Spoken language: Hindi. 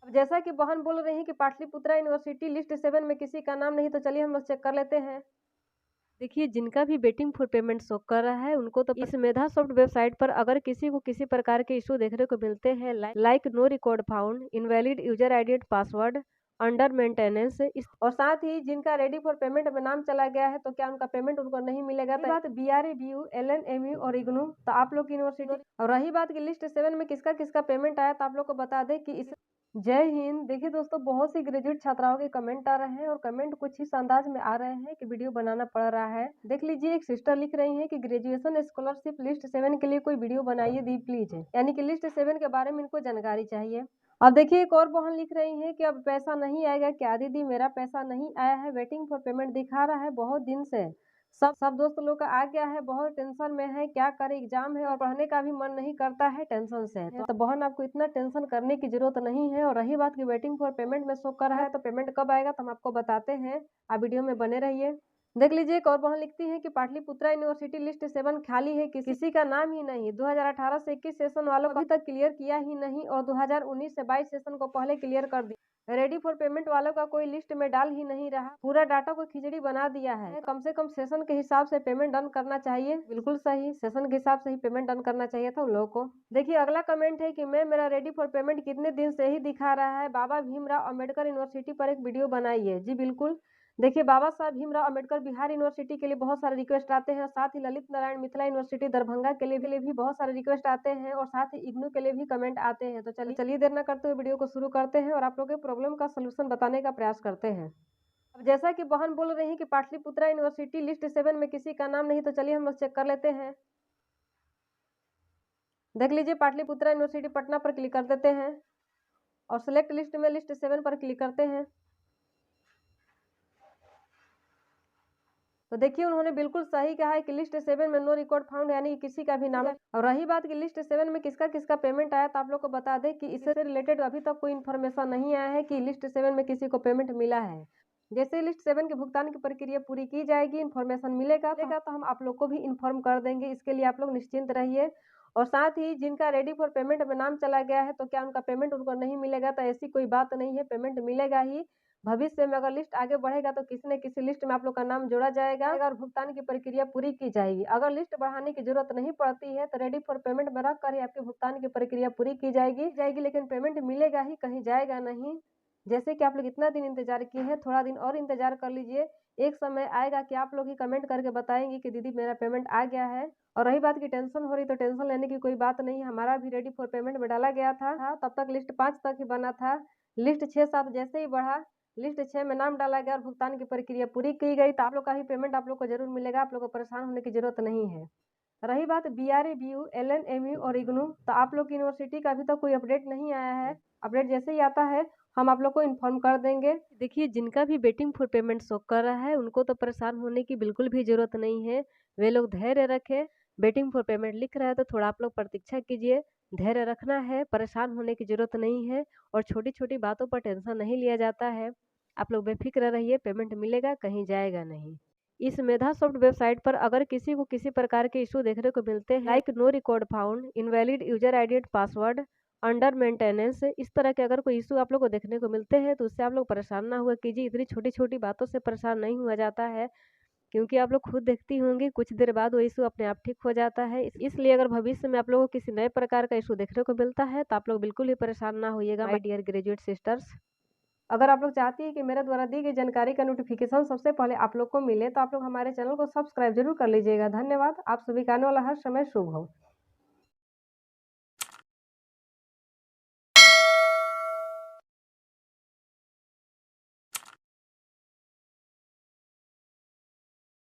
अब जैसा कि बहन बोल रही हैं कि पाटलिपुत्रा यूनिवर्सिटी लिस्ट 7 में किसी का नाम नहीं, तो चलिए हम लोग चेक कर लेते हैं। देखिए, जिनका भी वेटिंग फॉर पेमेंट शो कर रहा है उनको तो इस मेधा सॉफ्ट वेबसाइट पर अगर किसी को किसी प्रकार के इशू देखने को मिलते हैं, like no record found, invalid user ID and password, under maintenance, इस और साथ ही जिनका रेडी फॉर पेमेंट में नाम चला गया है तो क्या उनका पेमेंट उनको नहीं मिलेगा। तो बात BRABU, LNMU और इग्नू, तो आप लोग की यूनिवर्सिटी। और रही बात की लिस्ट 7 में किसका किसका पेमेंट आया, तो आप लोग को बता दें कि इस जय हिंद। देखिए दोस्तों, बहुत सी ग्रेजुएट छात्राओं के कमेंट आ रहे हैं और कमेंट कुछ इस अंदाज में आ रहे हैं कि वीडियो बनाना पड़ रहा है। देख लीजिए, एक सिस्टर लिख रही हैं कि ग्रेजुएशन स्कॉलरशिप लिस्ट 7 के लिए कोई वीडियो बनाइए दी प्लीज, यानी कि लिस्ट 7 के बारे में इनको जानकारी चाहिए। अब देखिए, एक और बहन लिख रही है कि अब पैसा नहीं आएगा क्या दीदी, मेरा पैसा नहीं आया है, वेटिंग फॉर पेमेंट दिखा रहा है बहुत दिन से। सब दोस्त लोग का आ गया है, बहुत टेंशन में है, क्या करे, एग्जाम है और पढ़ने का भी मन नहीं करता है टेंशन से। तो बहन, आपको इतना टेंशन करने की जरूरत नहीं है। और रही बात की वेटिंग फॉर पेमेंट में शो कर रहा है, तो पेमेंट कब आएगा तो हम आपको बताते हैं, आप वीडियो में बने रहिए। देख लीजिए, एक और बहन लिखती है कि पाटलिपुत्रा यूनिवर्सिटी लिस्ट 7 खाली है, किसी का नाम ही नहीं। 2018 से 21 सेशन वालों को अभी तक क्लियर किया ही नहीं और 2019 से 22 सेशन को पहले क्लियर कर दिया। रेडी फॉर पेमेंट वालों का कोई लिस्ट में डाल ही नहीं रहा, पूरा डाटा को खिचड़ी बना दिया है। कम से कम सेशन के हिसाब से पेमेंट डन करना चाहिए। बिल्कुल सही, सेशन के हिसाब से ही पेमेंट डन करना चाहिए था उन लोगों को। देखिए, अगला कमेंट है कि मेरा रेडी फॉर पेमेंट कितने दिन से ही दिखा रहा है, बाबा भीमराव अम्बेडकर यूनिवर्सिटी पर एक वीडियो बनाइए। जी बिल्कुल। देखिए, बाबा साहब भीमराव अम्बेडकर बिहार यूनिवर्सिटी के लिए बहुत सारे रिक्वेस्ट आते हैं, साथ ही ललित नारायण मिथिला यूनिवर्सिटी दरभंगा के लिए भी बहुत सारे रिक्वेस्ट आते हैं और साथ ही इग्नू के लिए भी कमेंट आते हैं। तो चलिए देर न करते हुए वीडियो को शुरू करते हैं और आप लोगों के प्रॉब्लम का सोल्यूशन बताने का प्रयास करते हैं। अब जैसा कि बहन बोल रही है कि पाटलिपुत्रा यूनिवर्सिटी लिस्ट 7 में किसी का नाम नहीं, तो चलिए हम लोग चेक कर लेते हैं। देख लीजिए, पाटलिपुत्रा यूनिवर्सिटी पटना पर क्लिक कर देते हैं और सिलेक्ट लिस्ट में लिस्ट 7 पर क्लिक करते हैं। तो देखिए, उन्होंने बिल्कुल सही कहा है कि लिस्ट 7 में नो रिकॉर्ड फाउंड, यानी कि किसी का भी नाम। और रही बात की लिस्ट 7 में किसका किसका पेमेंट आया, तो आप लोग को बता दें कि इससे रिलेटेड अभी तक कोई इन्फॉर्मेशन नहीं आया है कि लिस्ट 7 में किसी को पेमेंट मिला है। जैसे लिस्ट 7 के भुगतान की प्रक्रिया पूरी की जाएगी, इन्फॉर्मेशन मिलेगा तो हम आप लोग को भी इन्फॉर्म कर देंगे। इसके लिए आप लोग निश्चिंत रहिए। और साथ ही जिनका रेडी फॉर पेमेंट में नाम चला गया है, तो क्या उनका पेमेंट उनको नहीं मिलेगा, तो ऐसी कोई बात नहीं है, पेमेंट मिलेगा ही। भविष्य में अगर लिस्ट आगे बढ़ेगा तो किसी न किसी लिस्ट में आप लोग का नाम जोड़ा जाएगा और भुगतान की प्रक्रिया पूरी की जाएगी। अगर लिस्ट बढ़ाने की जरूरत नहीं पड़ती है तो रेडी फॉर पेमेंट में रख कर ही आपके भुगतान की प्रक्रिया पूरी की जाएगी, लेकिन पेमेंट मिलेगा ही, कहीं जाएगा नहीं। जैसे कि आप लोग इतना दिन इंतजार किए हैं, थोड़ा दिन और इंतजार कर लीजिए। एक समय आएगा कि आप लोग ही कमेंट करके बताएंगे कि दीदी मेरा पेमेंट आ गया है। और रही बात की टेंशन हो रही, तो टेंशन लेने की कोई बात नहीं, हमारा भी रेडी फॉर पेमेंट में डाला गया था, तब तक लिस्ट 5 तक ही बना था। लिस्ट 6-7 जैसे ही बढ़ा, लिस्ट 6 में नाम डाला गया और भुगतान की प्रक्रिया पूरी की गई, तो आप लोग का ही पेमेंट आप लोग को जरूर मिलेगा, आप लोग को परेशान होने की जरूरत नहीं है। रही बात BRABU, LNMU और इग्नू, तो आप लोग की यूनिवर्सिटी का अभी तक कोई अपडेट नहीं आया है। अपडेट जैसे ही आता है हम आप लोग को इन्फॉर्म कर देंगे। देखिए, जिनका भी वेटिंग फॉर पेमेंट शो कर रहा है उनको तो परेशान होने की बिल्कुल भी जरूरत नहीं है, वे लोग धैर्य रखें। वेटिंग फॉर पेमेंट लिख रहा है तो थोड़ा आप लोग प्रतीक्षा कीजिए, धैर्य रखना है, परेशान होने की जरूरत नहीं है और छोटी छोटी बातों पर टेंशन नहीं लिया जाता है। आप लोग बेफिक्र रहिए, पेमेंट मिलेगा, कहीं जाएगा नहीं। इस मेधा सॉफ्ट वेबसाइट पर अगर किसी को किसी प्रकार के इशू देखने को मिलते हैं, like no record found, invalid user ID and password, under maintenance, इस तरह के अगर कोई इशू आप लोग को देखने को मिलते हैं तो उससे आप लोग परेशान ना हुआ कीजिए। इतनी छोटी छोटी बातों से परेशान नहीं हुआ जाता है, क्योंकि आप लोग खुद देखती होंगी कुछ देर बाद वो इशू अपने आप ठीक हो जाता है। इसलिए अगर भविष्य में आप लोगों को किसी नए प्रकार का इशू देखने को मिलता है तो आप लोग बिल्कुल ही परेशान ना होइएगा माय डियर ग्रेजुएट सिस्टर्स। अगर आप लोग चाहती है कि मेरे द्वारा दी गई जानकारी का नोटिफिकेशन सबसे पहले आप लोग को मिले, तो आप लोग हमारे चैनल को सब्सक्राइब जरूर कर लीजिएगा। धन्यवाद। आप सभी का आने वाला हर समय शुभ हो।